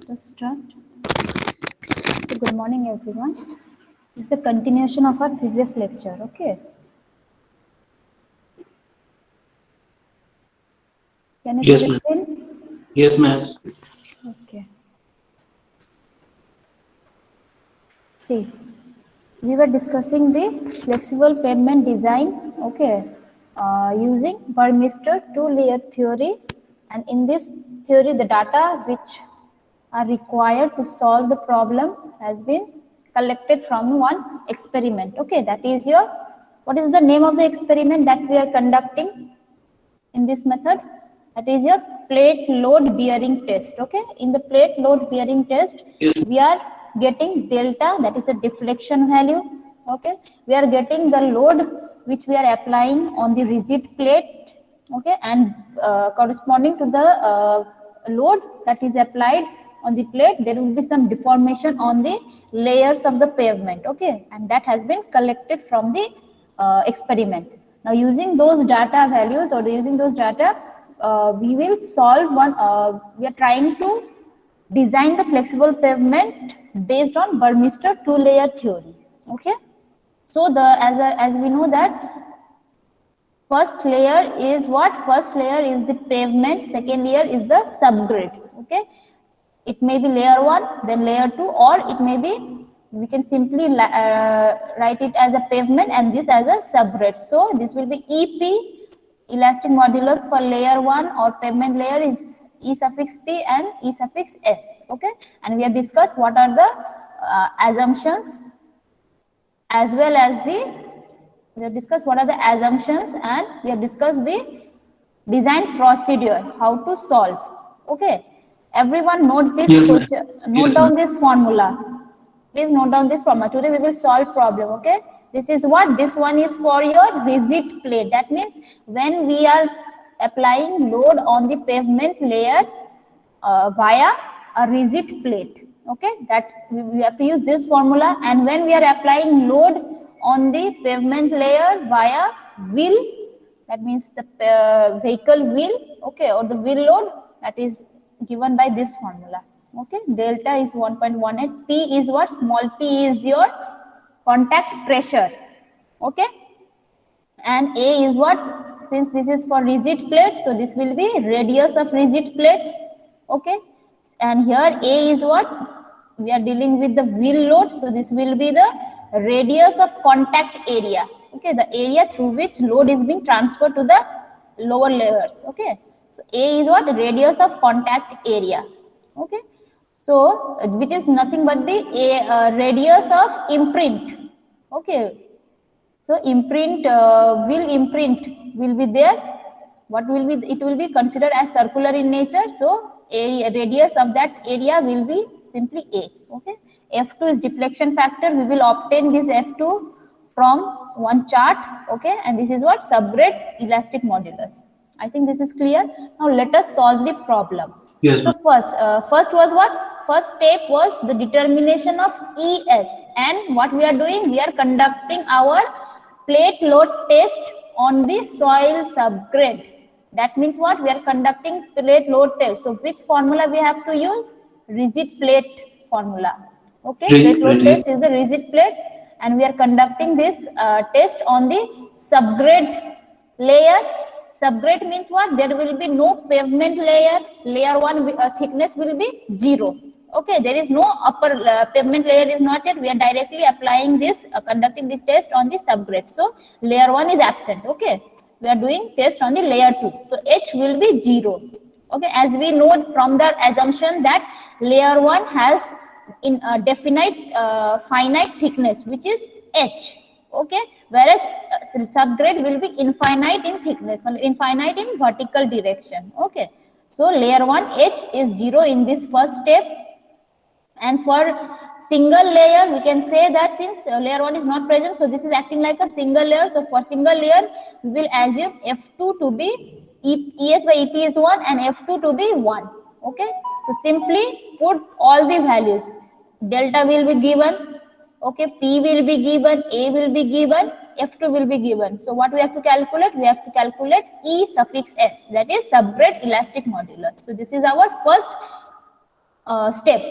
Let's start. So good morning, everyone. This is a continuation of our previous lecture. Okay. Can you share Yes, the ma'am. screen? Yes, ma'am. Okay. See, we were discussing the flexible pavement design. Okay. Using Burmeister two-layer theory, and in this theory, the data which are required to solve the problem has been collected from one experiment. Okay, that is your, what is the name of the experiment that we are conducting in this method? That is your plate load bearing test. Okay, in the plate load bearing test, Yes, we are getting delta, that is a deflection value. Okay, we are getting the load which we are applying on the rigid plate. Okay, and corresponding to the load that is applied on the plate, there will be some deformation on the layers of the pavement. Okay, and that has been collected from the experiment. Now using those data values, or using those data, we will solve one, we are trying to design the flexible pavement based on Burmeister two-layer theory. Okay, so as we know that first layer is what? First layer is the pavement, second layer is the subgrade. Okay, it may be layer 1, then layer 2, or it may be, we can simply write it as a pavement and this as a subgrade. So this will be EP, elastic modulus for layer 1 or pavement layer is E suffix P and E suffix S. Okay, and we have discussed what are the assumptions, as well as we have discussed what are the assumptions, and we have discussed the design procedure, how to solve. Okay, everyone note this yes, ma'am. question, note Yes, ma'am. down this formula. Please note down this formula. Today we will solve problem. Okay, this is what, this one is for your rigid plate. That means when we are applying load on the pavement layer via a rigid plate. Okay, that we have to use this formula. And when we are applying load on the pavement layer via wheel, that means the vehicle wheel, okay, or the wheel load, that is given by this formula. Okay, delta is 1.18, P is what? Small p is your contact pressure. Okay, and A is what? Since this is for rigid plate, so this will be radius of rigid plate. Okay, and here A is what? We are dealing with the wheel load, so this will be the radius of contact area. Okay, the area through which load is being transferred to the lower layers. Okay, so A is what? Radius of contact area. Okay, so which is nothing but the radius of imprint. Okay, so imprint, will imprint will be there. What will be? It will be considered as circular in nature. So area, radius of that area will be simply A. Okay. F2 is deflection factor. We will obtain this F2 from one chart. Okay, and this is what? Subgrade elastic modulus. I think this is clear. Now let us solve the problem. Yes, So ma'am. first was what? First step was the determination of ES, and what we are doing? We are conducting our plate load test on the soil subgrade. That means what? We are conducting plate load test. So which formula we have to use? Rigid plate formula. Okay, plate Rigid load plate. Yes. test is the rigid plate, and we are conducting this test on the subgrade layer. Subgrade means what? There will be no pavement layer. Layer 1 thickness will be 0. Okay, there is no upper pavement layer is not yet. We are directly applying this, conducting the test on the subgrade. So layer 1 is absent. Okay, we are doing test on the layer 2. So H will be 0. Okay, as we know from the assumption that layer 1 has in a definite finite thickness, which is H. Okay, whereas subgrade will be infinite in thickness, infinite in vertical direction. Okay, so layer 1 H is 0 in this first step. And for single layer, we can say that since layer 1 is not present, so this is acting like a single layer. So for single layer, we will assume F2 to be ES by EP is 1 and F2 to be 1. Okay, so simply put all the values. Delta will be given. Okay, P will be given, A will be given, F2 will be given. So what we have to calculate? We have to calculate E suffix S, that is subgrade elastic modulus. So this is our first step.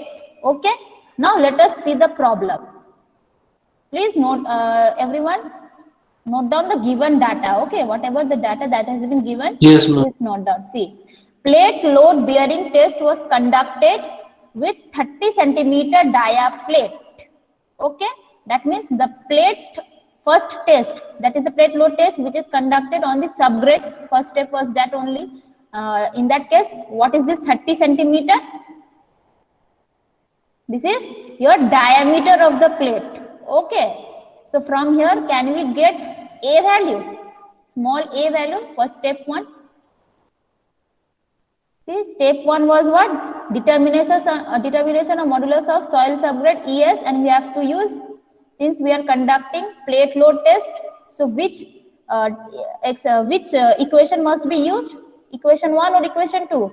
Okay. Now let us see the problem. Please note, everyone, note down the given data. Okay, whatever the data that has been given, Yes, ma'am. please note down. See, plate load bearing test was conducted with 30 centimeter dia plate. Okay, that means the plate first test, that is the plate load test, which is conducted on the subgrade. First step was that only. In that case, what is this 30 centimeter? This is your diameter of the plate. Okay, so from here can we get A value, small a value for step 1? See, step 1 was what? Determination of modulus of soil subgrade ES, and we have to use, since we are conducting plate load test, so which equation must be used? Equation 1 or equation 2?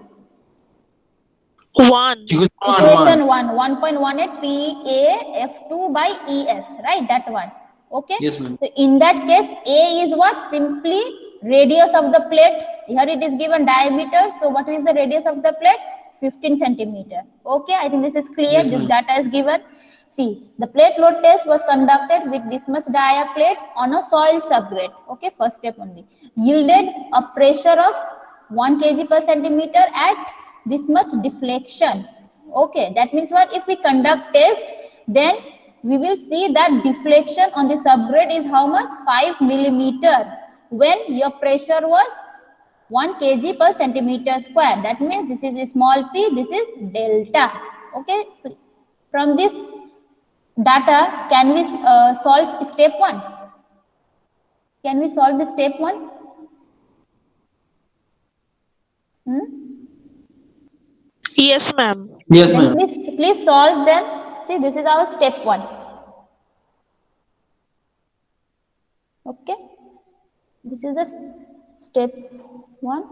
1. Equation 1.18 PA F2 by ES, right? That one. Okay. Yes, ma'am. So in that case, A is what? Simply radius of the plate. Here it is given diameter. So what is the radius of the plate? 15 centimeter. Okay. I think this is clear. Yes, this ma'am. data is given. See, the plate load test was conducted with this much dia plate on a soil subgrade. Okay. First step only. Yielded a pressure of 1 kg per centimeter at this much deflection. Okay, that means what? If we conduct test, then we will see that deflection on the subgrade is how much? 5 millimeter when your pressure was 1 kg per centimeter square. That means this is a small p, this is delta. Okay, from this data, can we solve step 1? Can we solve the step 1? Yes, ma'am. Yes, Then ma'am. please solve them. See, this is our step 1. Okay, this is the step 1.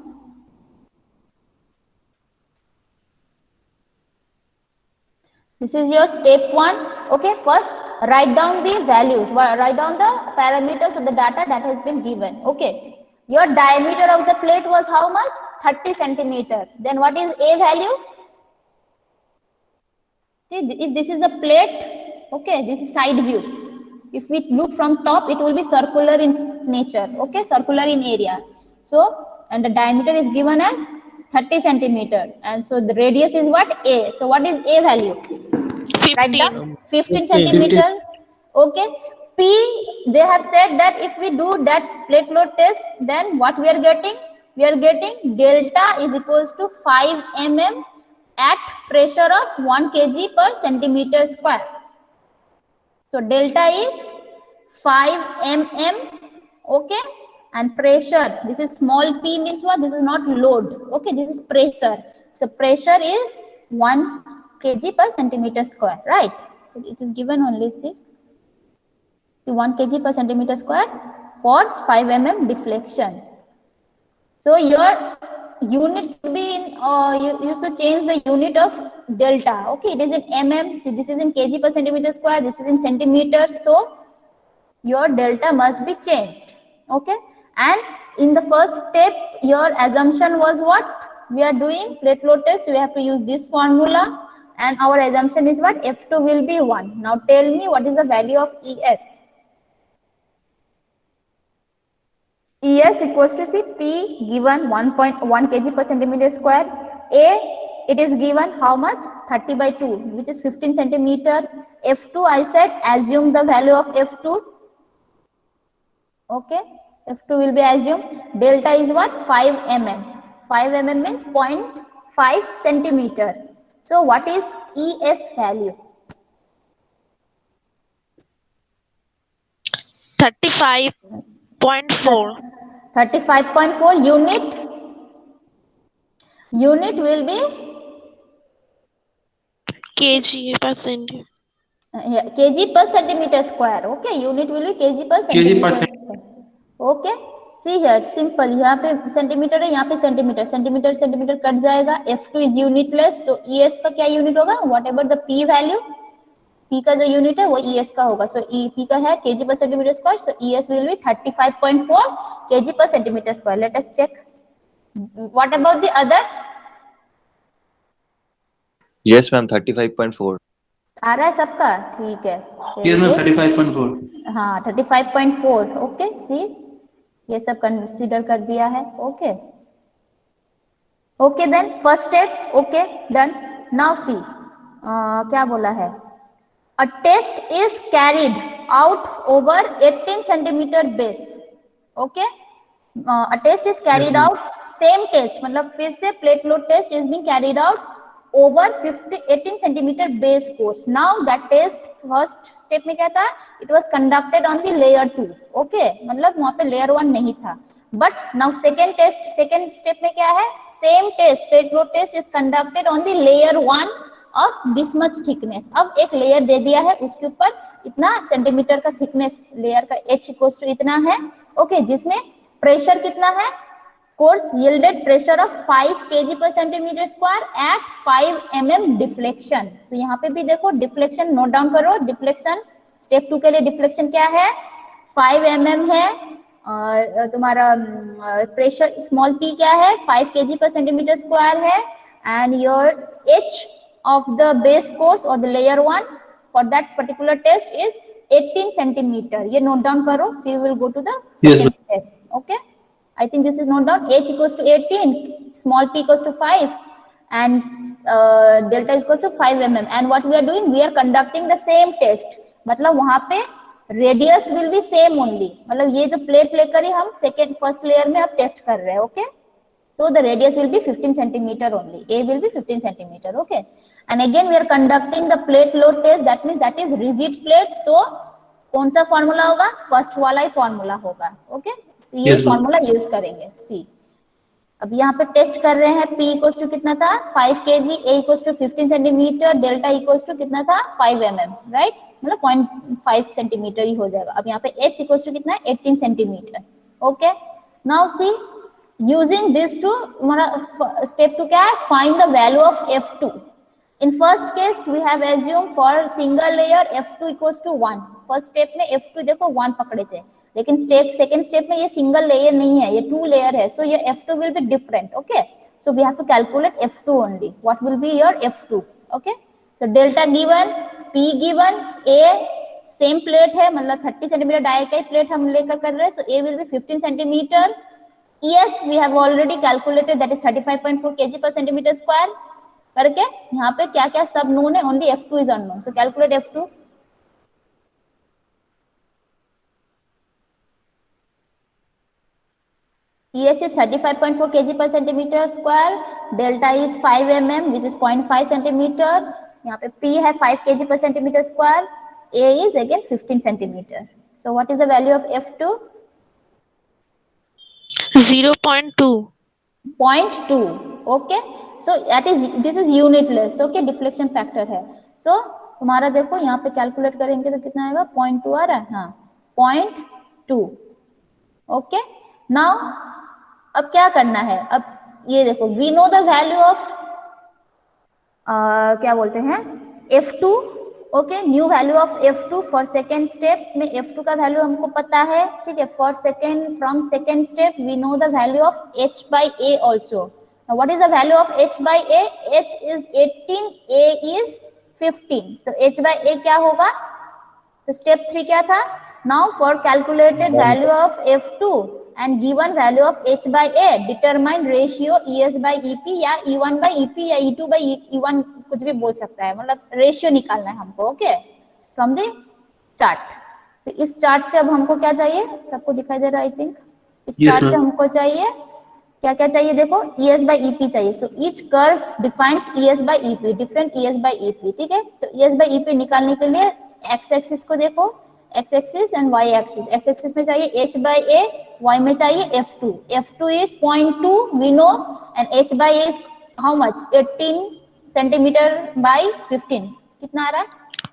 This is your step 1. Okay, first write down the values, write down the parameters of the data that has been given. Okay, your diameter of the plate was how much? 30 centimeter. Then what is A value? See, if this is a plate, okay, this is side view. If we look from top, it will be circular in nature, okay, circular in area. So, and the diameter is given as 30 centimeter. And so the radius is what? A. So what is A value? 15. Write down 15 15. centimeter. Okay. P, they have said that if we do that plate load test, then what we are getting? We are getting delta is equals to 5 mm at pressure of 1 kg per centimeter square. So delta is 5 mm, okay, and pressure, this is small p means what? This is not load, okay, this is pressure. So pressure is 1 kg per centimeter square, right? So it is given only, see, 1 kg per centimeter square for 5 mm deflection. So your units should be in, you should change the unit of delta. Okay, it is in mm. See, this is in kg per centimeter square. This is in centimeter. So your delta must be changed. Okay, and in the first step, your assumption was what? We are doing plate load test. So we have to use this formula, and our assumption is what? F2 will be 1. Now tell me what is the value of ES. ES equals to, see, P given 1.1 kg per centimeter square. A, it is given how much? 30 by 2, which is 15 centimeter. F2, I said assume the value of F2. Okay, F2 will be assumed. Delta is what? 5 mm. 5 mm means 0.5 centimeter. So what is ES value? 35.4. 35.4 unit. Unit will be kg per centimeter. kg per centimeter square. Okay, unit will be kg per centimeter square. Okay, see here, simple. यहाँ पे centimetre है, यहाँ पे centimetre, centimetre centimetre cut जाएगा. F2 is unitless, so ES का क्या unit होगा? Whatever the P value, P का जो यूनिट है वो ES का होगा. So P का है kg per centimeter square. So ES will be 35.4 kg per centimeter square. Let us check. What about the others? Yes, ma'am. 35.4. आ रहा है सबका? ठीक है. Yes, ma'am. 35.4. हाँ 35.4. ओके सी ये सब कंसीडर कर दिया है. Okay okay then first step. Okay done. Now see क्या बोला है. A test is carried out over 18 centimeter base. Okay. A test is carried Yes, ma'am. out. Same test. मतलब फिर से plate load test is being carried out over 18 centimeter base course. Now that test first step में क्या था? It was conducted on the layer 2. Okay. मतलब वहाँ पे layer 1 नहीं था. But now second step में क्या है? Same test, plate load test is conducted on the layer 1 of this much thickness. अब एक लेयर दे दिया है उसके ऊपर इतना सेंटीमीटर का थिकनेस लेयर का H इक्वल्स टू इतना है. ओके जिसमें प्रेशर कितना है? Course yielded pressure of 5 kg per centimeter square at 5 mm deflection. So यहाँ पे भी देखो डिफ्लेक्शन नोट डाउन करो. डिफ्लेक्शन स्टेप 2 के लिए डिफ्लेक्शन क्या है? 5 mm है. और तुम्हारा प्रेशर स्मॉल p क्या है? 5 kg per centimeter square है. And your H of the base course or the layer 1 for that particular test is 18 centimeter. ये note down करो. फिर we will go to the second step. Okay. I think this is note down. H equals to 18, small p equals to 5 and delta is equals to 5 mm. And what we are doing? We are conducting the same test. मतलब वहाँ पे radius will be same only. मतलब ये जो plate लेकर ही हम first layer में अब test कर रहे हैं. Okay. So the radius will be 15 centimeter only. A will be 15 centimeter. Okay. And again we are conducting the plate load test. That means that is rigid plate. So कौन सा formula होगा? First वाला ही formula होगा. Okay ये formula use करेंगे. सी अब यहाँ पे टेस्ट कर रहे हैं. P इक्वल्स टू कितना था? 5 kg. A equals to 15 centimetre. Delta equals to कितना था? 5 mm. राइट मतलब 0.5 सेंटीमीटर ही हो जाएगा. अब यहाँ पे H इक्वल्स टू कितना है? 18 centimetre. Okay now see using this to हमारा step 2 क्या है? Find the value of F2. In first case we have assumed for single layer F2 equals to 1. First step में F2 देखो 1 पकड़े थे. लेकिन second step में ये single layer नहीं है, ये 2 layer है. So your F2 will be different. Okay. So we have to calculate F2 only. What will be your F2? Okay. So delta given, P given, A same plate है मतलब 30 centimetre die का ही plate हम लेकर कर रहे हैं. So A will be 15 centimetre. Yes, we have already calculated that is 35.4 kg per centimeter square. करके यहाँ पे क्या क्या सब known है? Only F2 is unknown. So calculate F2. ES is 35.4 kg per centimeter square. Delta is 5 mm which is 0.5 centimeter. यहाँ पे P है 5 kg per centimeter square. A is again 15 centimeter. So what is the value of F2? 0.2. 0.2. Okay. So that is this is unitless. Okay. Deflection factor है. So तुम्हारा देखो यहाँ पे calculate करेंगे तो कितना आएगा? 0.2 आ रहा है. हाँ 0.2. ओके नाउ अब क्या करना है? अब ये देखो we know the value of क्या बोलते हैं F2. Okay new value of F2 for second step में F2 का वैल्यू हमको पता है. ठीक है. For second from second step we know the value of H by A also. Now what is the value of H by A? H is 18, A is 15. तो H by A क्या होगा? तो step 3 क्या था? Now for calculated value of F2 and given value of H by A, determine ratio ES by EP या E1 by EP या E2 by E1 कुछ भी बोल सकता है. मतलब रेशियो निकालना है हमको. Okay from the chart. तो इस चार्ट से अब हमको क्या चाहिए? सबको दिखाई दे रहा है आई थिंक. इस चार्ट से हमको चाहिए क्या क्या चाहिए? देखो ES by EP चाहिए. So each curve defines ES by EP, different ES by EP. ठीक है. तो ES by EP निकालने के लिए एक्स एक्सिस को देखो, X axis and Y axis. X axis में चाहिए H by A, वाई में चाहिए F2. F2 is 0.2 we know and H by A is how much? 18 centimetre by 15. कितना आ रहा है?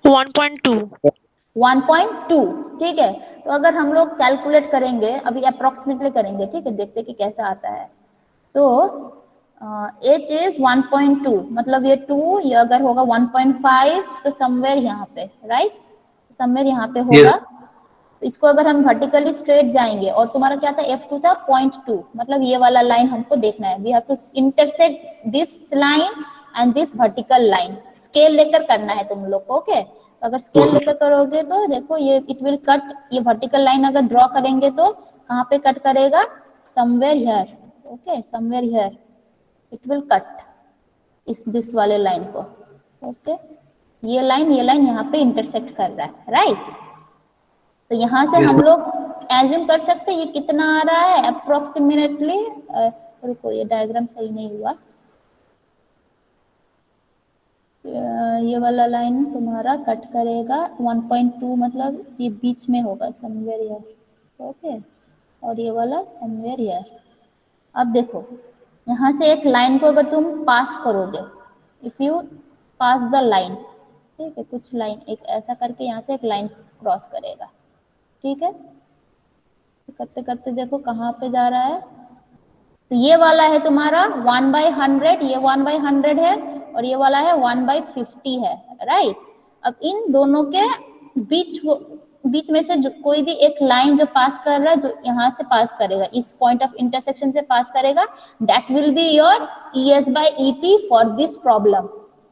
1.2. 1.2. ठीक है. तो अगर हम लोग कैलकुलेट करेंगे अभी अप्रोक्सीमेटली करेंगे. ठीक है. देखते कि कैसा आता है. तो H is 1.2, मतलब ये 2, ये अगर होगा 1.5 तो समवेयर यहाँ पे, राइट, समवेयर यहाँ पे होगा। Yes. तो इसको अगर हम वर्टिकली स्ट्रेट जाएंगे, और तुम्हारा क्या था, F2 था 0.2, मतलब ये वाला लाइन हमको देखना है। We have to intersect this line and this vertical line. Scale लेकर करना है तुम लोग को, ओके। अगर स्केल लेकर करोगे तो देखो ये इट विल कट, ये वर्टिकल लाइन अगर ड्रॉ करेंगे तो कहाँ पे कट करेगा, somewhere here, okay, somewhere here it will cut इस दिस वाले लाइन को, ओके। ये लाइन यहाँ पे इंटरसेक्ट कर रहा है, राइट। तो यहाँ से Yes, हम ma'am. लोग एज्यूम कर सकते हैं ये कितना आ रहा है अप्रोक्सीमेटली। रुको, ये डायग्राम सही नहीं हुआ। ये वाला लाइन तुम्हारा कट करेगा 1.2, मतलब ये बीच में होगा समवेयर हियर, ओके, और ये वाला समवेयर हियर। अब देखो यहाँ से एक लाइन को अगर तुम पास करोगे, if you pass the line, ठीक है, कुछ लाइन एक ऐसा करके यहाँ से एक लाइन क्रॉस करेगा, ठीक है। तो करते करते देखो कहाँ पे जा रहा है। तो ये वाला है तुम्हारा 1/100, ये 1/100 है, और ये वाला है 1/50 है, राइट। अब इन दोनों के बीच में से जो कोई भी एक लाइन जो पास कर रहा है, जो यहाँ से पास करेगा, इस पॉइंट ऑफ इंटरसेक्शन से पास करेगा, that will be your ES/EP for this problem,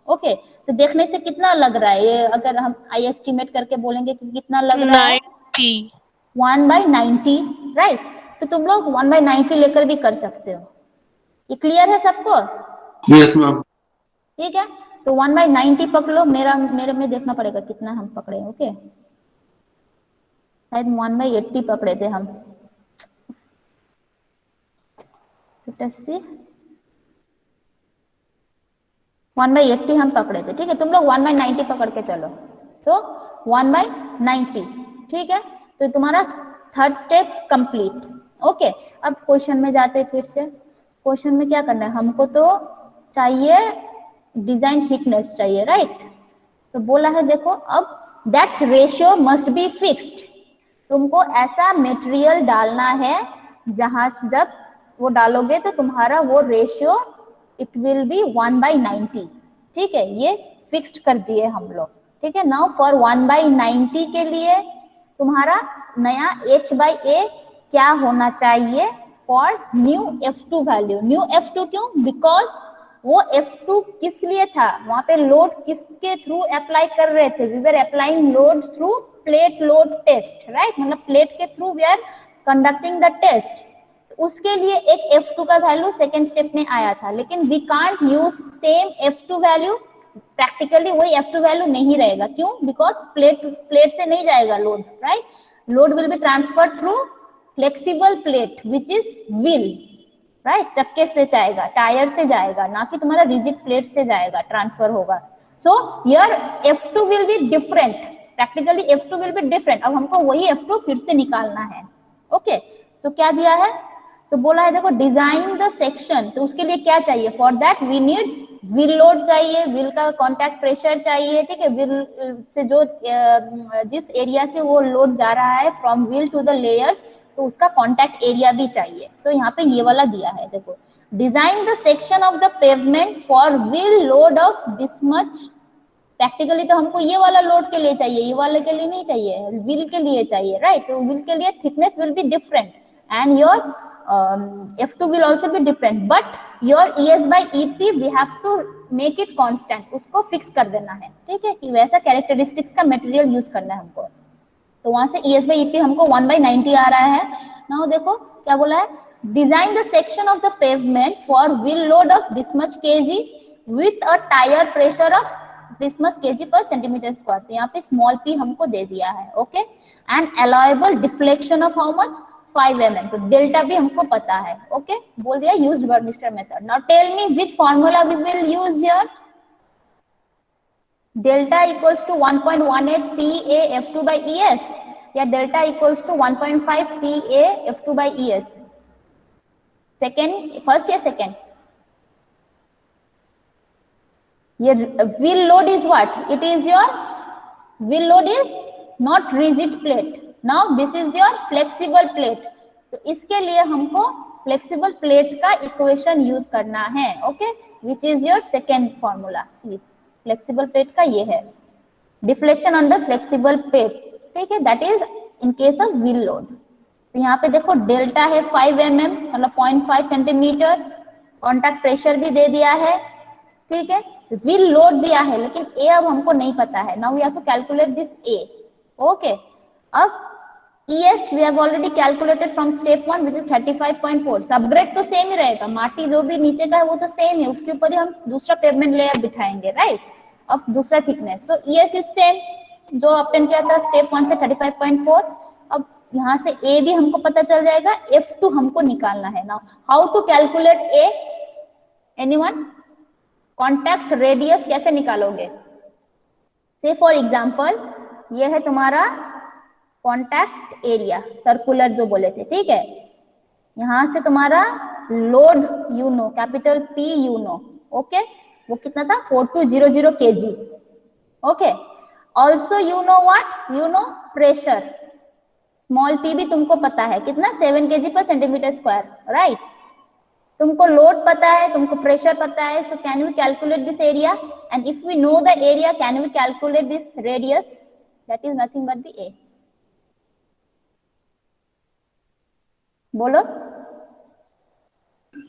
okay. तो देखने से कितना लग रहा है ये, अगर हम आई एस्टिमेट करके बोलेंगे कि कितना लग रहा है, 90. 1/90, राइट। तो तुम लोग 1/90 लेकर भी कर सकते हो। ये क्लियर है सबको? Yes, ma'am. ठीक है, तो 1/90 पकड़ो। मेरे में देखना पड़ेगा कितना हम पकड़े, ओके। शायद 1/80 पकड़े थे हम। सी 1/80 हम पकड़े थे, ठीक है। तुम लोग 1/90 पकड़ के चलो। सो 1/90, ठीक है। तो तुम्हारा थर्ड स्टेप कंप्लीट, ओके। अब क्वेश्चन में जाते फिर से। क्वेश्चन में क्या करना है हमको, तो चाहिए डिजाइन थिकनेस चाहिए, राइट। तो बोला है देखो, अब that ratio must be fixed. तुमको ऐसा मटेरियल डालना है जहां जब वो डालोगे तो तुम्हारा वो रेशियो इट विल बी 1/90, ठीक है। ये फिक्स्ड कर दिए हम लोग, ठीक है। नाउ फॉर 1/90 के लिए तुम्हारा नया H/A क्या होना चाहिए for new F2 value. New F2 क्यों? बिकॉज वो F2 किस लिए था, वहां पे लोड किसके थ्रू अप्लाई कर रहे थे, we were applying load through plate load test, right. मतलब प्लेट के through we are conducting the test. उसके लिए एक F2 का वैल्यू सेकेंड स्टेप में आया था, लेकिन we can't use same F2 value. Practically वही F2 वैल्यू नहीं रहेगा, क्यों? बिकॉज प्लेट से नहीं जाएगा load, right. Load will be transferred through flexible plate which is wheel, right. चक्के से जाएगा, टायर से जाएगा, ना कि तुम्हारा रिजिड प्लेट से जाएगा, ट्रांसफर होगा। So here F2 will be different, practically F2 will be different. अब हमको वही F2 फिर से निकालना है, ओके। तो क्या दिया है, तो बोला है देखो डिजाइन द सेक्शन। तो उसके लिए क्या चाहिए, for that we need wheel load चाहिए, व्हील का कांटेक्ट प्रेशर चाहिए, ठीक है। व्हील से जो जिस एरिया से वो लोड जा रहा है from wheel to the layers, तो उसका कांटेक्ट एरिया भी चाहिए। सो यहाँ पे ये वाला दिया है देखो, design the section of the pavement for wheel load of this much. Practically तो हमको ये वाला लोड के लिए चाहिए, ये वाले के लिए नहीं चाहिए, व्हील के लिए चाहिए, राइट। तो व्हील के लिए thickness will be different and your F2 will also be different, but your ES/EP we have to make it constant, उसको फिक्स कर देना है, ठीक है, कि वैसा कैरेक्टरिस्टिक्स का मटेरियल यूज करना है हमको। तो वहां से ES/EP हमको 1/90 आ रहा है। नाउ देखो क्या बोला है, design the section of the pavement for wheel load of this much kg with a tyre pressure of this much kg per centimetre square. तो यहाँ पे स्मॉल p हमको दे दिया है, okay. And allowable deflection of how much, 5 mm। तो delta भी हमको पता है, ओके। बोल दिया use Burmister method. Now tell me which formula we will use here. Delta equals to 1.18 PA F2/ES या delta equals to 1.5 PA F2/ES, second, first या second? ये wheel load is what, it is your wheel load is not rigid plate. Now this is your flexible plate. तो इसके लिए हमको flexible plate का equation use करना है, okay, which is your second formula. See flexible plate का ये है डिफ्लेक्शन अंडर फ्लेक्सिबल प्लेट, ठीक है, that is in case of wheel load. तो यहाँ पे देखो डेल्टा है 5 mm मतलब 0.5 सेंटीमीटर, कॉन्टैक्ट प्रेशर भी दे दिया है, ठीक है, व्हील लोड दिया है, लेकिन ए अब हमको नहीं पता है। Now we have to calculate this A, okay. अब ES we have already calculated from step 1 which is 35.4, subgrade तो सेम ही रहेगा, माटी जो भी नीचे का है वो तो सेम है, उसके ऊपर ही हम दूसरा पेवमेंट लेयर बिठाएंगे, राइट, अब दूसरा thickness. So ES is same जो ऑब्टेन किया था स्टेप 1 से 35.4। अब यहाँ से A भी हमको पता चल जाएगा, F2 हमको निकालना है। Now how to calculate A, anyone? Contact radius कैसे निकालोगे? से फॉर एग्जांपल ये है तुम्हारा कॉन्टैक्ट एरिया सर्कुलर जो बोले थे, ठीक है, यहां से तुम्हारा load you know, capital P you know, okay, वो कितना था 4200 kg, okay. Also you know what, you know pressure, small p भी तुमको पता है कितना 7 kg per centimetre square, right. तुमको लोड पता है, तुमको प्रेशर पता है, so can we calculate this area, and if we know the area can we calculate this radius, that is nothing but the A. बोलो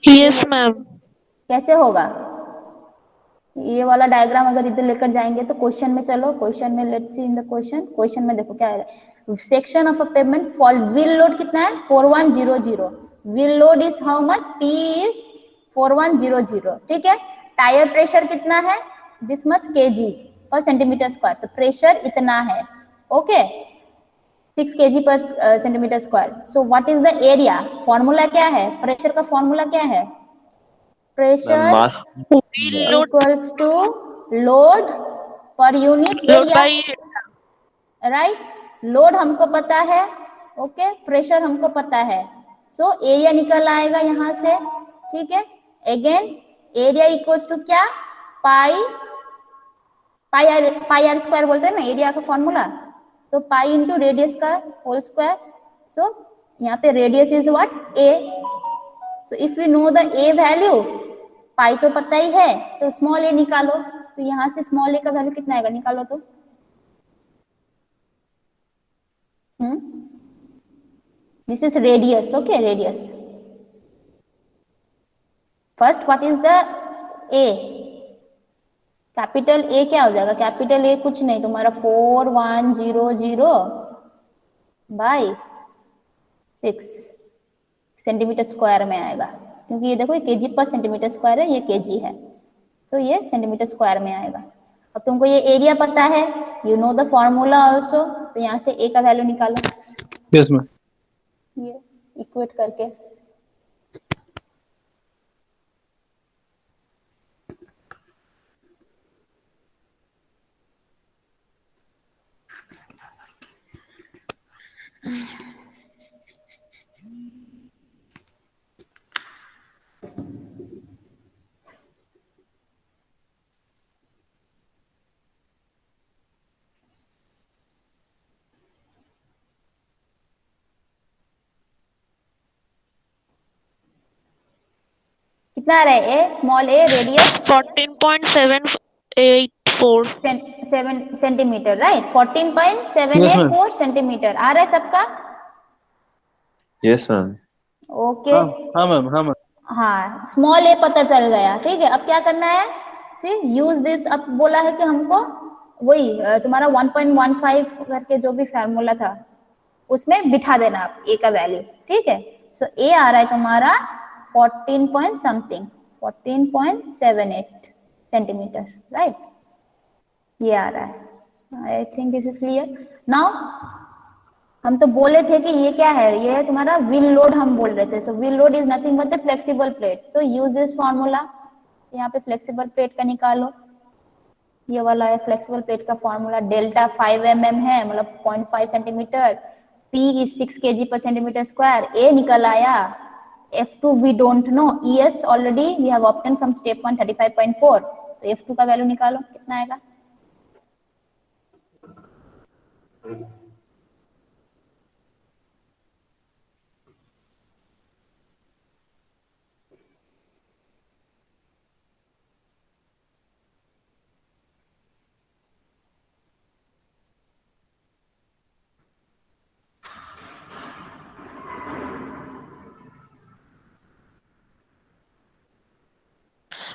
Yes, ma'am. कैसे होगा? ये वाला डायग्राम अगर इधर लेकर जाएंगे तो क्वेश्चन में, चलो क्वेश्चन में let's see in the question. Question में देखो क्या है, section of a pavement fall wheel load कितना है 4100, wheel load is how much, P is 4100, ठीक है। टायर प्रेशर कितना है, this much kg per centimetre square, तो प्रेशर इतना है, okay, 6 kg per centimetre square. So what is the area, formula क्या है, प्रेशर का फॉर्मूला क्या है, pressure mass Wheel load equals to load per unit load area, by right. Load हमको पता है, ओके, प्रेशर हमको पता है, सो एरिया निकल आएगा यहां से, ठीक है। अगेन एरिया इक्वल्स टू क्या, पाई, पाई आर स्क्वायर बोलते हैं ना एरिया का फॉर्मूला, तो पाई इंटू रेडियस का होल स्क्वायर। सो यहाँ पे radius is what, A. So if you know the A value, pi तो पता ही है, तो स्मॉल ए निकालो, तो यहाँ से स्मॉल ए का वैल्यू कितना आएगा, निकालो तो। This is radius, okay, radius. First what is the A, capital A क्या हो जाएगा, कैपिटल ए कुछ नहीं तुम्हारा 4100 बाई 6 सेंटीमीटर स्क्वायर में आएगा, क्योंकि ये देखो ये केजी पर सेंटीमीटर स्क्वायर है, ये केजी है, सो ये सेंटीमीटर स्क्वायर में आएगा। अब तुमको ये एरिया पता है, you know the formula also, तो यहाँ से ए का वैल्यू निकालो, Yes, ma'am. ये इक्वेट करके। कितना आ रहा है A, small A, radius 14.784. 7 centimetre, right, Yes, 14.784 centimetre आ रहा है सबका, yes ma'am ओके। हाँ मैम, हाँ मैम। हाँ, स्मॉल ए पता चल गया, ठीक है। अब क्या करना है, सी यूज दिस, अब बोला है कि हमको वही तुम्हारा 1.15 करके जो भी फार्मूला था उसमें बिठा देना आप ए का वैल्यू, ठीक है। सो ए आ रहा है तुम्हारा 14 पॉइंट समथिंग, 14.78 सेंटीमीटर, राइट, ये आ रहा है। I think this is clear now. हम तो बोले थे कि ये क्या है, ये है तुम्हारा व्हील लोड, हम बोल रहे थे। So wheel load is nothing but the flexible plate, so use this formula, यहाँ पे फ्लेक्सिबल प्लेट का निकालो, ये वाला है फ्लेक्सिबल प्लेट का फॉर्मूला, डेल्टा 5 mm है मतलब 0.5 centimetre, P is 6 kg per centimetre square, A निकल आया, F2 we don't know, ES already we have obtained from step 1 35.4, तो F2 का वैल्यू निकालो कितना आएगा।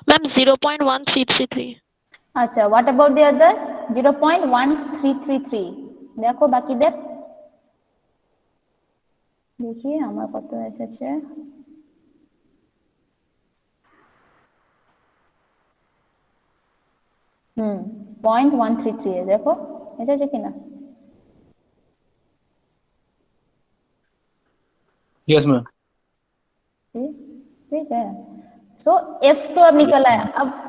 मैम 0.1333। अच्छा, व्हाट अबाउट द अदर्स? 0.1333 देखो बाकी देख, देखिए हमारे पास तो ऐसे है। हम्म, 0.133 है, देखो ऐसे है कि ना? Yes, ma'am. ठीक है। सो F2 अब निकल आया।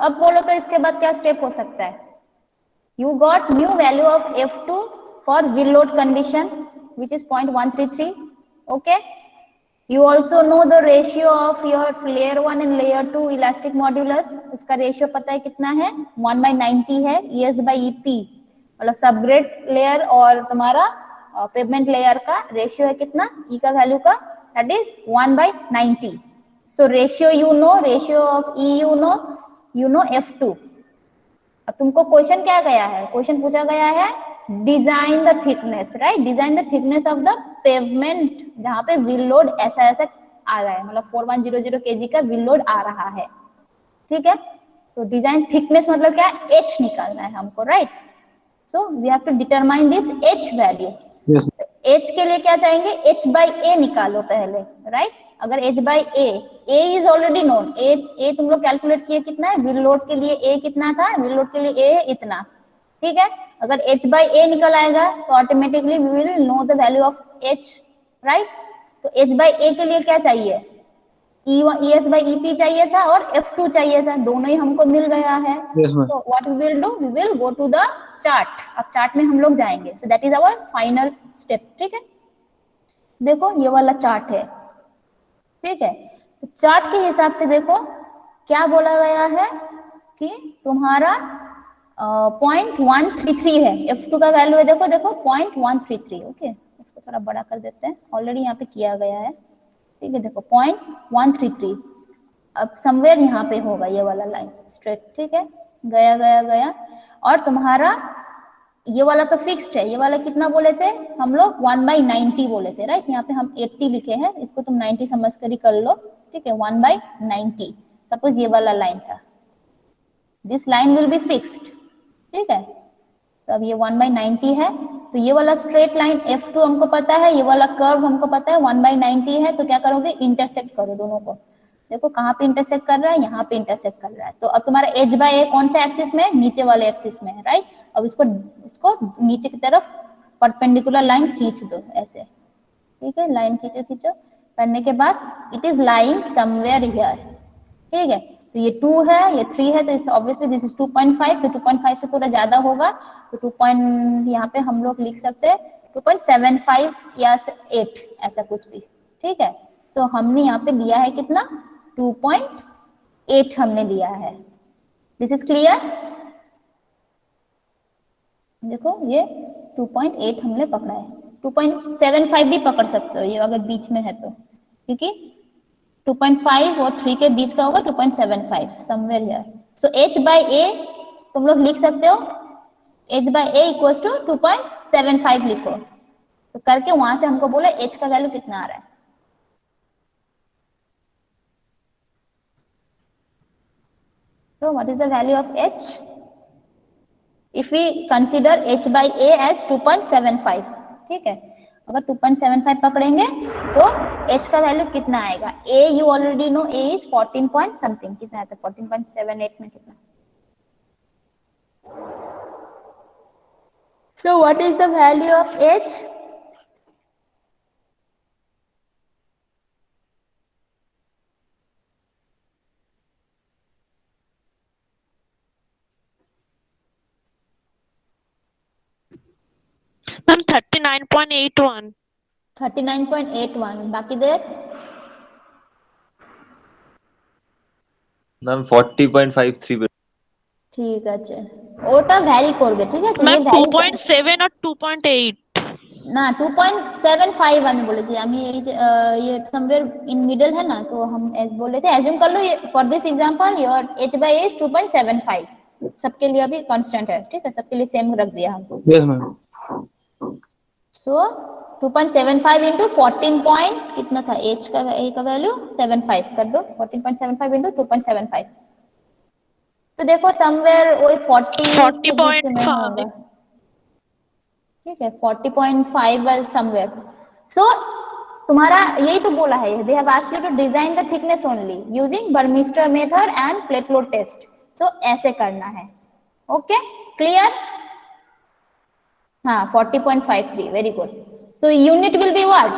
अब बोलो तो इसके बाद क्या स्टेप हो सकता है? You got new value of F2 for will load condition, which is 0.133. Okay. You also know the ratio of your layer 1 and layer 2 elastic modulus. उसका रेशियो पता है कितना है? 1/90 है, ES by EP। मतलब सबग्रेड लेयर और तुम्हारा pavement layer का रेशियो है कितना? E का वैल्यू का, that is 1/90. So ratio you know, ratio of E you know F2। अब तुमको क्वेश्चन क्या गया है? क्वेश्चन पूछा गया है design the thickness, right? Design the thickness of the pavement, जहां पे व्हील लोड ऐसा ऐसा आ रहा है, मतलब 4100 केजी का व्हील लोड आ रहा है। ठीक है, तो डिजाइन थिकनेस मतलब क्या? एच निकालना है हमको, right? So we have to determine this H value. Yes, ma'am. H के लिए क्या चाहेंगे? एच बाई ए निकालो पहले, राइट? अगर H by A is already known, A तुम लोग कैलकुलेट किए कितना है? व्हील लोड के लिए ए कितना था? व्हील लोड के लिए ए है इतना, ठीक है? अगर एच बाई ए निकल आएगा तो automatically we will know the value of H, right? तो एच बाई ए के लिए क्या चाहिए? ES by EP चाहिए था और F2 चाहिए था, दोनों ही हमको मिल गया है। Yes, ma'am. So what we will do? We will go to the chart। अब चार्ट में हम लोग जाएंगे। So that is our final step। ठीक है, देखो ये वाला चार्ट है, ठीक है? तो चार्ट के हिसाब से देखो क्या बोला गया है कि तुम्हारा 0.133 है, F2 का वैल्यू है, देखो देखो 0.133। ओके, इसको थोड़ा बड़ा कर देते हैं, ऑलरेडी यहाँ पे किया गया है। ठीक है, देखो 0.133। अब समवेयर यहाँ पे होगा ये वाला लाइन स्ट्रेट, ठीक है? गया गया गया, और तुम्हारा ये वाला तो फिक्स्ड है। ये वाला कितना बोले थे हम लोग? 1/90 बोले थे, राइट? यहाँ पे हम 80 लिखे हैं, इसको तुम 90 समझ कर ही कर लो, ठीक है? 1/90 सपोज ये वाला लाइन था, this line will be fixed, ठीक है? तो अब ये 1/90 है, तो ये वाला स्ट्रेट लाइन F2 हमको पता है, ये वाला कर्व हमको पता है 1/90 है, तो क्या करोगे? इंटरसेक्ट करो दोनों को। देखो कहाँ पे इंटरसेक्ट कर रहा है? यहाँ पे इंटरसेक्ट कर रहा है। तो अब तुम्हारा एच बाय ए कौन सा एक्सिस में है? नीचे वाले एक्सिस में है, राइट? अब इसको नीचे की तरफ परपेंडिकुलर लाइन खींच दो ऐसे, ठीक है? लाइन खींचो खींचो, करने के बाद it is lying somewhere here, ठीक है? तो ये 2 है, ये 3 है, तो ऑब्वियसली दिस इज 2.5, तो 2.5 से थोड़ा ज्यादा होगा, तो 2 यहाँ पे हम लोग लिख सकते हैं 2.75 या 8 ऐसा कुछ भी, ठीक है? तो हमने यहाँ पे लिया है कितना? 2.8 हमने लिया है। This is clear? देखो ये 2.8 हमने पकड़ा है, 2.75 भी पकड़ सकते हो ये अगर बीच में है तो, क्योंकि 2.5 और 3 के बीच का होगा 2.75 somewhere here. So h by a तुम लोग लिख सकते हो, h by a equals to 2.75 लिखो, तो करके वहां से हमको बोला h का वैल्यू कितना आ रहा है। So what is the value of h? If we consider h by a as 2.75, ठीक है? अगर 2.75 पकड़ेंगे तो h का वैल्यू कितना आएगा? a you already know, a is 14 point something, कितना है? 14.78 में कितना? So what is the value of h? Ma'am 39.81। 39.81। बाकी देर मैम 40.53। ঠিক আছে, ওটা ভ্যারি করবে, ঠিক আছে? मैम ये ভ্যারি 2.7 और 2.8। ना 2.75 আমি বলেছি, আমি এই যে ये समवेयर इन मिडिल है ना, तो हम बोले थे एज्यूम कर लो ये for this example your h by a is 2.75, सबके लिए अभी कांस्टेंट है, ठीक है? सबके लिए सेम रख दिया हमको। Yes, ma'am. सो 2.75 into 14 पॉइंट कितना था h का, a का वैल्यू 75 कर दो, 14.75 into 2.75 तो देखो समवेयर वही 40 के बीच में 40.5 होगा, ठीक है 40.5 समवेयर। सो तुम्हारा यही तो बोला है, they have asked you to design the thickness only using Burmister method and plate load test. So ऐसे करना है, ओके क्लियर। हाँ 40.53 very good. So unit will be what,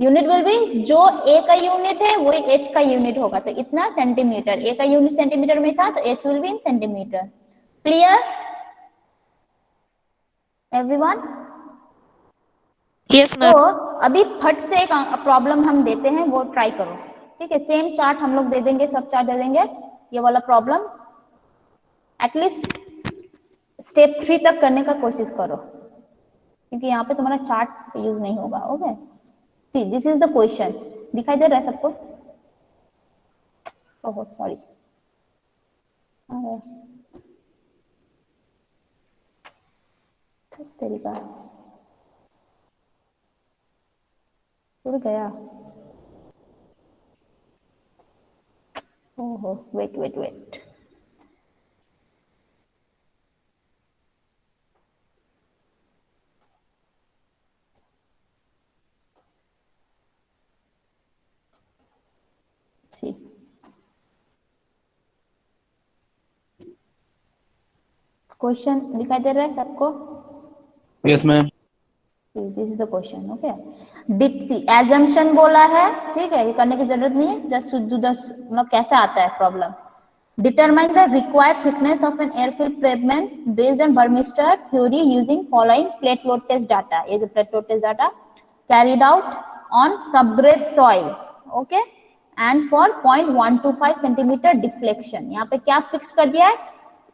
unit will be जो ए का यूनिट है वही H का unit होगा, तो इतना सेंटीमीटर, ए का यूनिट सेंटीमीटर में था तो H will be in centimetre. Clear everyone. Yes, तो ma'am. अभी फट से एक प्रॉब्लम हम देते हैं, वो ट्राई करो, ठीक है सेम चार्ट हम लोग दे देंगे, सब चार्ट दे देंगे, ये वाला प्रॉब्लम एटलीस्ट स्टेप 3 तक करने का कोशिश करो, क्योंकि यहाँ पे तुम्हारा चार्ट यूज नहीं होगा। Okay see this is the question, दिखाई दे रहा है सबको? ओह सॉरी, तरीका उड़ गया। ओहो wait wait wait, see question दिखाई दे रहा है सबको? Yes, ma'am. This is the question. Okay डिट सी एजम्पशन बोला है, ठीक है ये करने की जरूरत नहीं है, जस्ट डू द मतलब कैसे आता है problem. Determine the required thickness of an airfield pavement based on Burmister theory using following plate load test data. ये जो plate load test data carried out on subgrade soil, okay and for 0.125 centimetre deflection. यहाँ पे क्या fix कर दिया है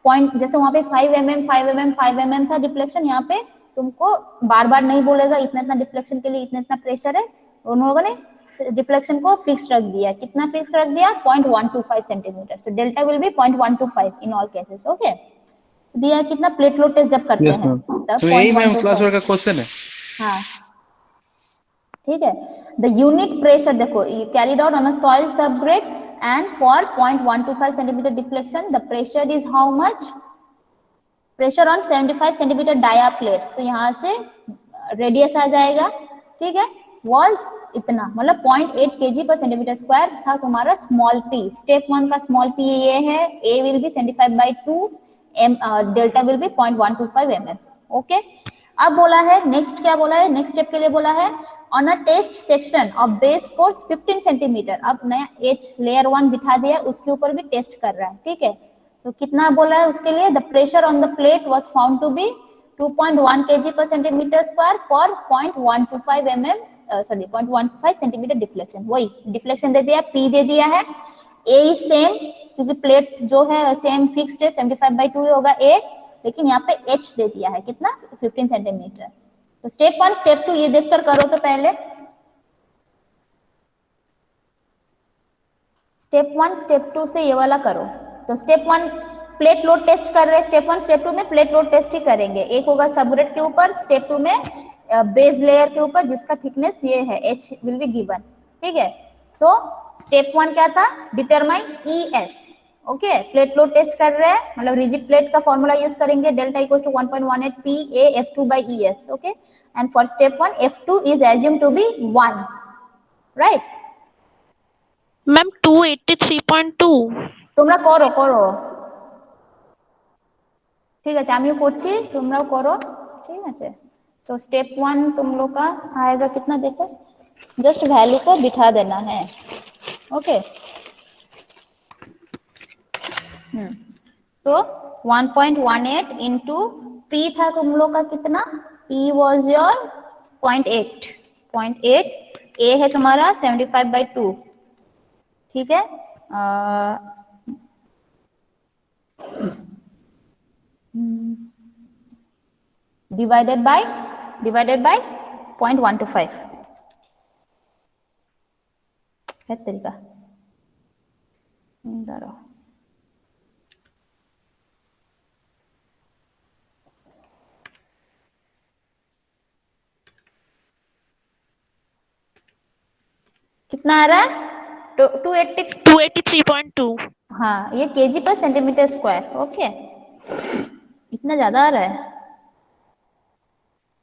point, जैसे वहां पे 5 mm 5 mm 5 mm था डिफ्लेक्शन, यहाँ पे तुमको बार बार नहीं बोलेगा इतना इतना डिफ्लेक्शन के लिए इतना इतना प्रेशर है, उन लोगों ने डिफ्लेक्शन को फिक्स रख दिया। कितना फिक्स रख दिया? 0.125 centimetre. So delta will be 0.125 in all cases. Okay दिया कितना प्लेट लोड टेस्ट जब करते Yes, हैं ma'am. तब तो यही मैम 0.125। क्लास वर्क का क्वेश्चन है। हाँ ठीक है, द यूनिट प्रेशर देखो carried out on a soil subgrade and for 0.125 centimetre deflection the pressure is how much? Pressure on 75 centimetre dia plate. So यहाँ से रेडियस आ जाएगा, ठीक है वॉज इतना मतलब 0.8 kg पर सेंटीमीटर स्क्वायर था तुम्हारा स्मॉल पी। स्टेप 1 का स्मॉल पी ये है, A will be 75/2 M, delta will be 0.125 mm। Okay अब बोला है नेक्स्ट, क्या बोला है नेक्स्ट स्टेप के लिए बोला है on a test section of base course 15 centimetre. अब नया एच लेयर 1 बिठा दिया, उसके ऊपर भी टेस्ट कर रहा है, ठीक है तो कितना बोला है उसके लिए? The pressure on the plate was found to be 2.1 kg per centimeter square for 0.125 mm sorry 0.15 centimetre deflection. वही डिफ्लेक्शन दे दिया, पी दे दिया है, ए इज सेम क्योंकि प्लेट जो है सेम फिक्स्ड है 75/2 होगा ए, लेकिन यहाँ पे एच दे दिया है कितना 15 सेंटीमीटर। तो स्टेप 1 स्टेप 2 ये देखकर करो, तो पहले स्टेप 1 स्टेप 2 से ये वाला करो। तो स्टेप 1 प्लेट लोड टेस्ट कर रहे हैं, स्टेप 1 स्टेप 2 में प्लेट लोड टेस्ट ही करेंगे। एक होगा सबग्रेड के ऊपर, स्टेप 2 में बेस लेयर के ऊपर जिसका थिकनेस ये है h विल बी गिवन, ठीक है सो स्टेप 1 क्या था? Determine ES। Okay plate load test कर रहे हैं मतलब रिजिड प्लेट का फॉर्मूला यूज करेंगे, delta equals to 1.18 PA F2/ES। Okay and for step 1 F2 is assumed to be 1, right? Ma'am, 283.2. তোমরা করো করো ঠিক আছে, আমিও করছি তোমরাও করো, ঠিক আছে सो स्टेप 1 तुम लोग का आएगा कितना देखो, जस्ट वैल्यू को बिठा देना है। ओके तो 1.18 इंटू पी था तुम लोग का कितना? पी वॉज योर 0.8 ए है तुम्हारा 75/2, ठीक है divided by 0.125 है तरीका। कितना आ रहा है? 280 283.2. हाँ, ये केजी पर सेंटीमीटर स्क्वायर। ओके, इतना ज्यादा आ रहा है,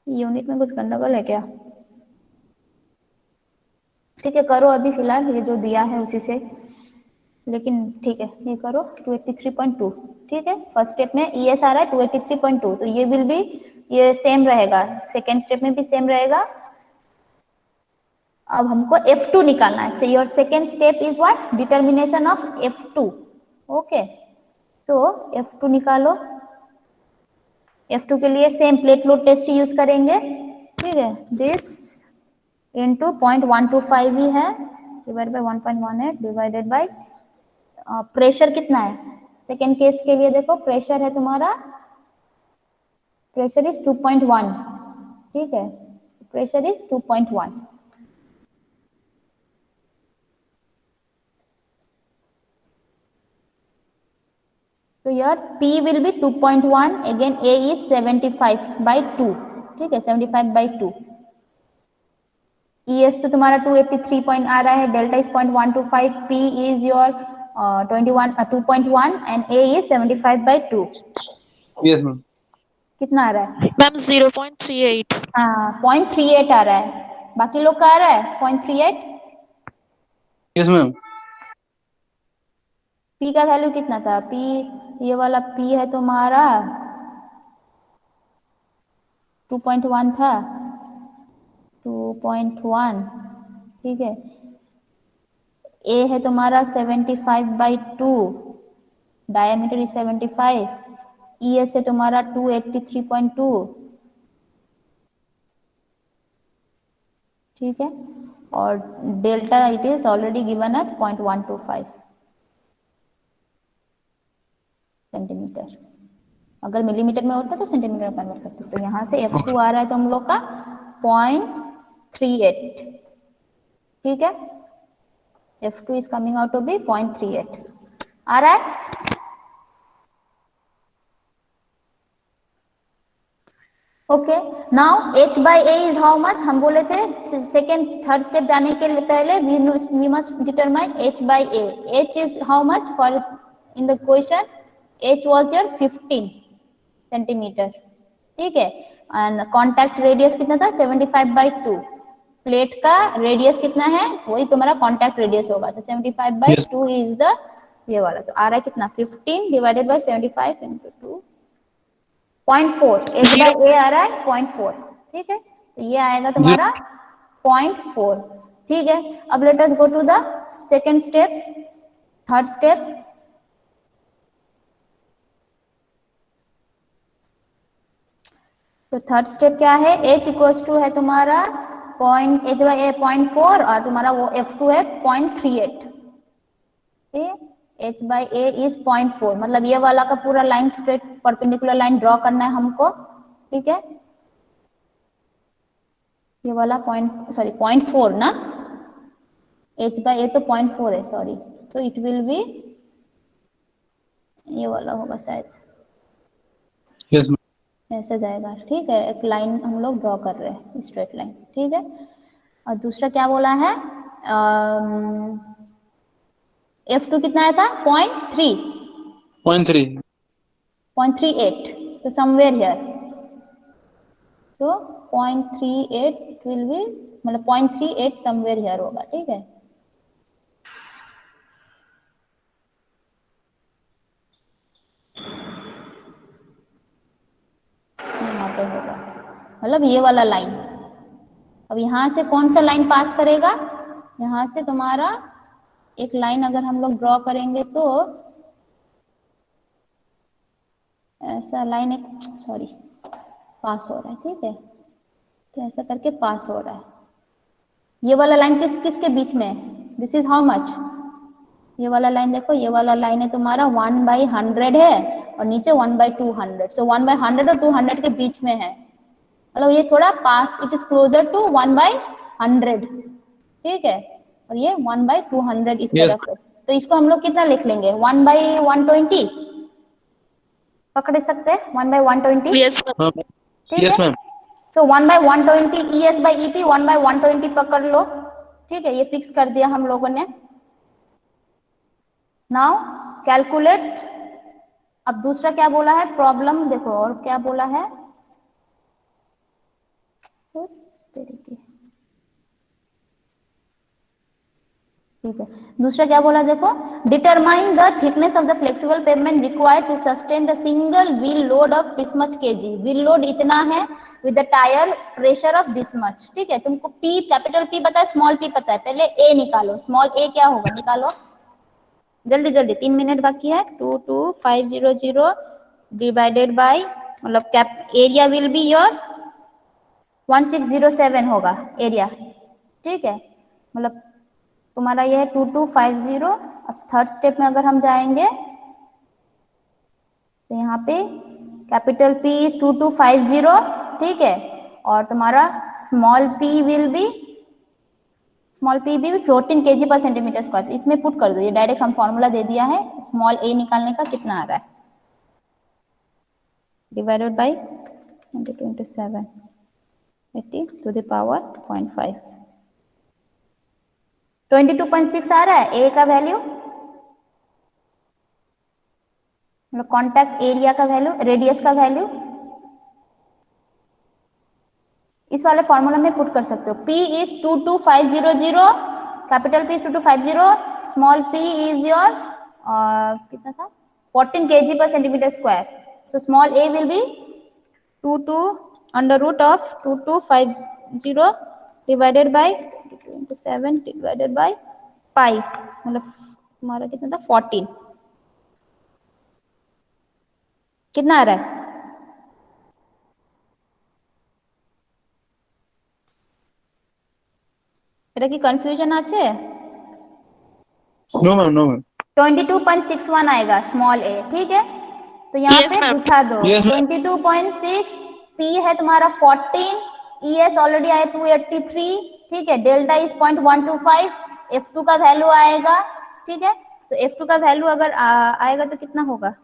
यूनिट में कुछ गंडगोल है क्या? ठीक है, करो अभी फिलहाल ये जो दिया है उसी से, लेकिन ठीक है ये करो 283.2। ठीक है, फर्स्ट स्टेप में ES आ रहा है 283.2, तो ये विल बी, ये सेम रहेगा, सेकेंड स्टेप में भी सेम रहेगा। अब हमको F2 निकालना है। So your second step is what? Determination of F2। Okay, so F2 निकालो। F2 के लिए same plate load test use करेंगे। ठीक है, दिस इंटू 0.125 ही है, divide by 1.18 divided by pressure कितना है सेकेंड केस के लिए? देखो प्रेशर है तुम्हारा, प्रेशर इज 2.1। ठीक है, प्रेशर इज 2.1। तो यार P will be 2.1, again A is 75/2। ठीक है, 75/2। ES तो तुम्हारा 283 पॉइंट आ रहा है, delta is 0.125, P is your 2.1 and A is 75/2। Yes, ma'am. कितना आ रहा है? मैम 0.38। हाँ, 0.38 आ रहा है। बाकी लोग का आ रहा है 0.38। Yes, ma'am. P का वैल्यू कितना था? P, ये वाला P है तुम्हारा 2.1 था, 2.1। ठीक है, A है तुम्हारा 75/2, डायमीटर इज 75। ES है तुम्हारा 283.2। ठीक है, और delta it is already given as 0.125 centimetre. अगर मिलीमीटर में होता तो सेंटीमीटर में कन्वर्ट करते। तो यहाँ से F2 आ रहा है तो हम लोग का 0.38। ठीक है, F2 is coming out to be 0.38 आ रहा है। Okay, now H by A is how much? हम बोले थे सेकेंड थर्ड स्टेप जाने के पहले we must determine H by A। H is how much for in the question? H was your 15 centimetre. ठीक है, एंड कॉन्टैक्ट रेडियस कितना था? 75/2। प्लेट का रेडियस कितना है? वही तुम्हारा कॉन्टैक्ट रेडियस होगा, तो 75/2 इज द ये वाला। तो आ रहा है कितना? 15 divided by 75 into 2, 0.4। H by A आ रहा है 0.4। ठीक है, तो ये आएगा तुम्हारा 0.4। ठीक है, अब let us go to the second step, third step. तो थर्ड स्टेप क्या है? H इक्वल्स टू है तुम्हारा H by A 0.4 और तुम्हारा वो F2 है 0.38। ठीक, H by A is 0.4, मतलब ये वाला का पूरा line straight perpendicular line draw करना है हमको। ठीक है, ये वाला 0.4 ना, H by A तो 0.4 है, sorry. So it will be ये वाला होगा शायद। Yes, ma'am. ऐसे जाएगा। ठीक है, एक लाइन हम लोग ड्रॉ कर रहे हैं, स्ट्रेट लाइन। ठीक है, और दूसरा क्या बोला है? F2 कितना आया था? 0.3, 0.3. 0.38, तो somewhere here. So 0.38 will be, मतलब 0.38 समवेयर हियर होगा। ठीक है, यहाँ पे होगा, मतलब ये वाला लाइन। अब यहाँ से कौन सा लाइन पास करेगा? यहाँ से तुम्हारा एक लाइन अगर हम लोग ड्रॉ करेंगे तो ऐसा लाइन एक, सॉरी, पास हो रहा है। ठीक है, तो ऐसा करके पास हो रहा है। ये वाला लाइन किस किस के बीच में है? This is how much? ये वाला लाइन देखो, ये वाला लाइन है तुम्हारा 1/100 है और नीचे 1/200। सो 1/100 और 200 के बीच में है, मतलब ये थोड़ा पास, इट इज क्लोजर टू 1/100। ठीक है, और ये 1/200 इस Yes. तरफ है। तो इसको हम लोग कितना लिख लेंगे? 1/120 पकड़ सकते हैं, 1/120। Yes, ma'am. ठीक Yes, है, ma'am. So 1/120 ES by EP 1/120 पकड़ लो। ठीक है, ये फिक्स कर दिया हम लोगों ने। नाउ कैलकुलेट, अब दूसरा क्या बोला है प्रॉब्लम, देखो और क्या बोला है, ठीक है, दूसरा क्या बोला देखो, determine the thickness of the flexible pavement required to sustain the single wheel load of this much kg, wheel load इतना है with the tyre pressure of this much, ठीक है, तुमको पी कैपिटल पी पता है, स्मॉल पी पता है, पहले ए निकालो, स्मॉल ए क्या होगा निकालो जल्दी जल्दी, 3 मिनट बाकी है, 22500 डिवाइडेड बाय, मतलब cap area will be your 1607 होगा एरिया, ठीक है, मतलब तुम्हारा यह है 2250। अब थर्ड स्टेप में अगर हम जाएंगे तो यहाँ पे कैपिटल P इज 2250, ठीक है, और तुम्हारा small p will be 14 kg per centimetre square, इसमें पुट कर दो, ये डायरेक्ट हम फॉर्मूला दे दिया है, स्मॉल a निकालने का कितना आ रहा है, divided by 27 80 to the power 0.5, 22.6 आ रहा है ए का वैल्यू, मतलब कॉन्टैक्ट एरिया का वैल्यू, रेडियस का वैल्यू, इस वाले फॉर्मूला में पुट कर सकते हो, P is 22500, capital P is 2250, small p is your कितना था 14 kg per centimetre square, so small a will be 22 under root of 2250 divided by 7 divided by pi, मतलब तुम्हारा कितना था 14, कितना आ रहा है, এটা কি কনफ्यूजन আছে, नो मैम, नो मैम। 22.61 आएगा स्मॉल a, ठीक है, तो यहाँ Yes, पे ma'am. बिठा दो, Yes, ma'am. 22.6, p है तुम्हारा 14, es ऑलरेडी आया 283, ठीक है, डेल्टा इज 0.125, f2 का वैल्यू आएगा, ठीक है, तो f2 का वैल्यू अगर आएगा तो कितना होगा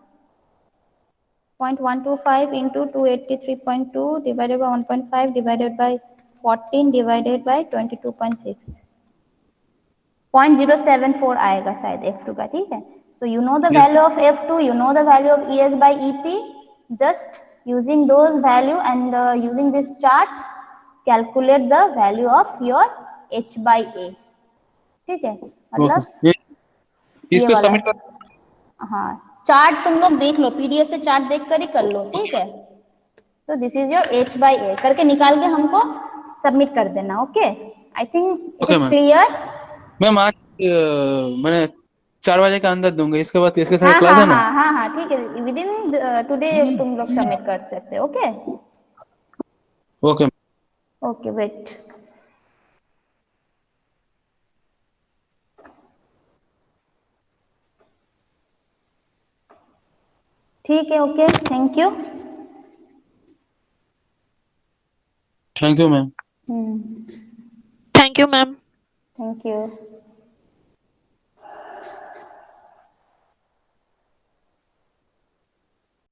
0.125 into 283.2 divided by 1.5 divided by 14 divided by 22.6, 0.074 आएगा शायद f2 का, ठीक है, so you know the Yes. value of f2, you know the value of es by ep, just using those value and using this chart calculate the value of your h by a, ठीक है, मतलब okay, इस ये पे वाला, submit कर। हाँ chart तुम लोग देख लो, पीडीएफ से चार्ट देख कर ही कर लो, ठीक है, तो this is your h by a करके निकाल के हमको सबमिट कर देना, okay, I think it Okay, is ma'am. Clear, ma'am आज मैंने 4 बजे के अंदर दूंगा, इसके बाद इसके साथ हाँ क्लास हाँ है ना। हाँ हाँ हाँ ठीक है, विद इन टुडे तुम लोग सबमिट कर सकते हो, ओके ओके। ओके वेट, ठीक है, okay, thank you, thank you ma'am. Thank you, ma'am. Thank you.